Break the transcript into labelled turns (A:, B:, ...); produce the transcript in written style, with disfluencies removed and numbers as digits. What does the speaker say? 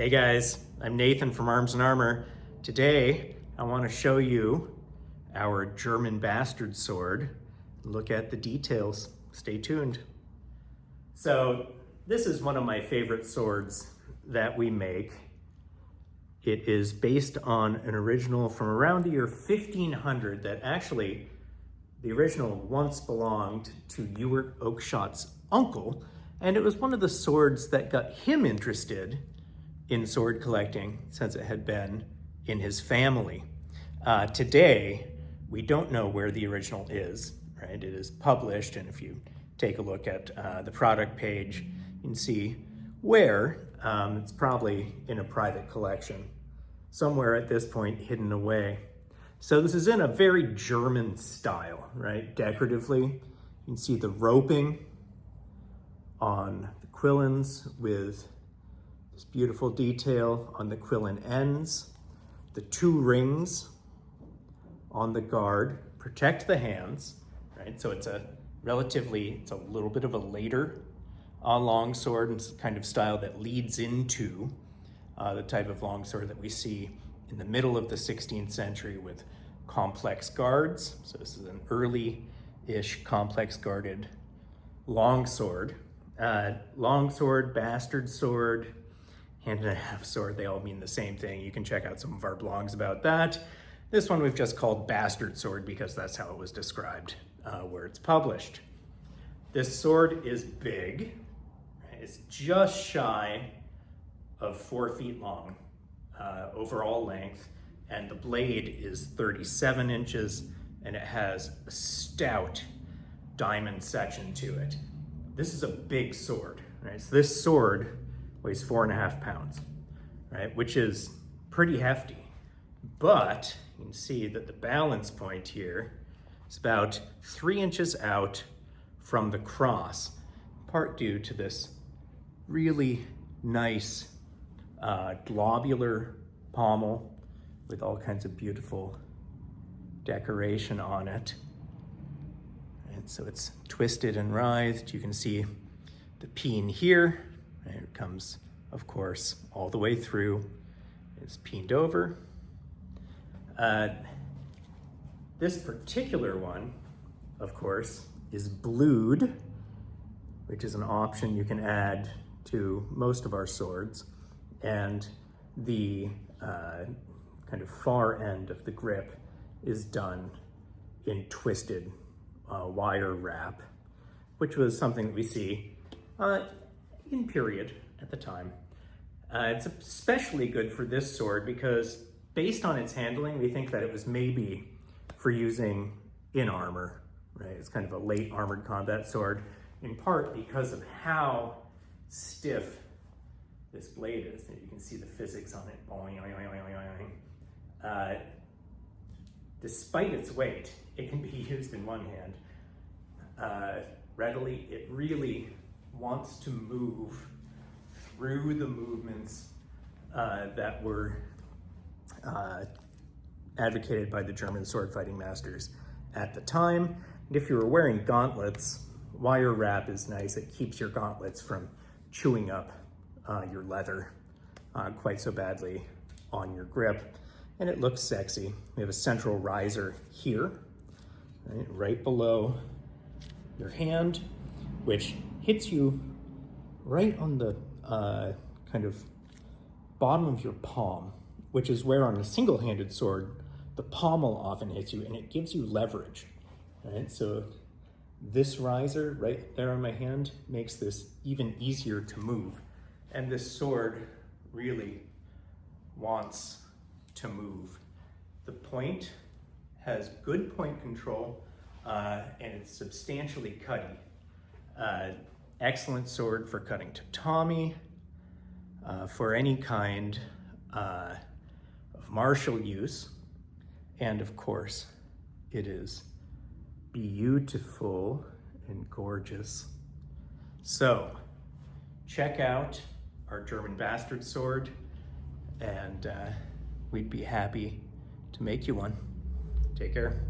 A: Hey guys, I'm Nathan from Arms and Armor. Today, I want to show you our German bastard sword. Look at the details. Stay tuned. So, this is one of my favorite swords that we make. It is based on an original from around the year 1500 that actually, the original once belonged to Ewart Oakeshot's uncle, and it was one of the swords that got him interested in sword collecting since it had been in his family. Today, we don't know where the original is, right? It is published, and if you take a look at the product page, you can see where. It's probably in a private collection, somewhere at this point hidden away. So this is in a very German style, right? Decoratively, you can see the roping on the quillins with this beautiful detail on the quillin ends. The two rings on the guard protect the hands, right? So it's a little bit of a later longsword and kind of style that leads into the type of longsword that we see in the middle of the 16th century with complex guards. So this is an early-ish complex guarded longsword. Longsword, bastard sword, hand and a half sword, they all mean the same thing. You can check out some of our blogs about that. This one we've just called bastard sword because that's how it was described where it's published. This sword is big. It's just shy of 4 feet long overall length, and the blade is 37 inches, and it has a stout diamond section to it. This is a big sword, right? So this sword weighs 4.5 pounds, right? Which is pretty hefty. But you can see that the balance point here is about 3 inches out from the cross, part due to this really nice globular pommel with all kinds of beautiful decoration on it. And so it's twisted and writhed. You can see the peen here. And it comes, of course, all the way through. It's peened over. This particular one, of course, is blued, which is an option you can add to most of our swords. And the kind of far end of the grip is done in twisted wire wrap, which was something that we see in period at the time. It's especially good for this sword because based on its handling, we think that it was maybe for using in armor, right? It's kind of a late armored combat sword, in part because of how stiff this blade is. You can see the physics on it. Despite its weight, it can be used in one hand readily. It really wants to move through the movements that were advocated by the German sword fighting masters at the time. And if you were wearing gauntlets, wire wrap is nice. It keeps your gauntlets from chewing up your leather quite so badly on your grip. And it looks sexy. We have a central riser here, right below your hand, which hits you right on the kind of bottom of your palm, which is where on a single-handed sword, the pommel often hits you and it gives you leverage, right? So this riser right there on my hand makes this even easier to move. And this sword really wants to move. The point has good point control and it's substantially cutty. Excellent sword for cutting tatami, for any kind of martial use. And of course, it is beautiful and gorgeous. So, check out our German bastard sword, and we'd be happy to make you one. Take care.